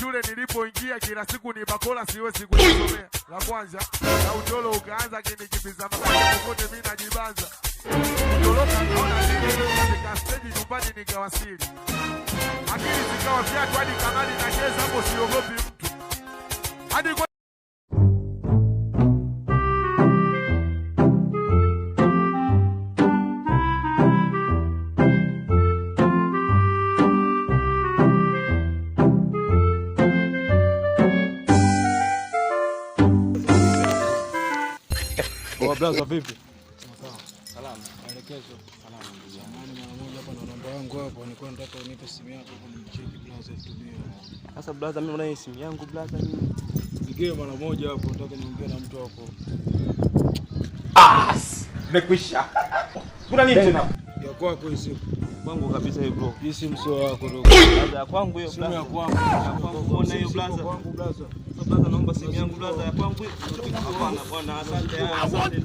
shule nilipoingia kila siku ni bakola siwezi kusomea. La kwanza na utolo ukaanza kinikimbiza mabaya kote mimi najibanza. Utoloka naona nini katika stage nyumbani nikawasili. Akili zikawa viatu hadi kamali nacheza hapo siogopi mtu. Hadi kwa Blaza vipi? Salama. Maelekezo. Salama. Jamani mara moja hapa na namba yangu hapo, nilikuwa nataka unipe simu yako kwa nicheki Blaza itumie. Sasa Blaza mimi unaye simu yangu Blaza mimi. Nigee mara moja hapo, nataka niongee na mtu hapo. Nimekwisha. Kuna nini tena? Ya kwako hii simu. Kwangu kabisa hiyo bro. Hii simu sio yako ndugu. Blaza ya kwangu hiyo Blaza. Simu ya kwangu. Ya kwangu mbona hiyo Blaza? Kwangu Blaza. Blaza naomba simu yangu Blaza ya kwangu. Hapana bwana, asante. Asante.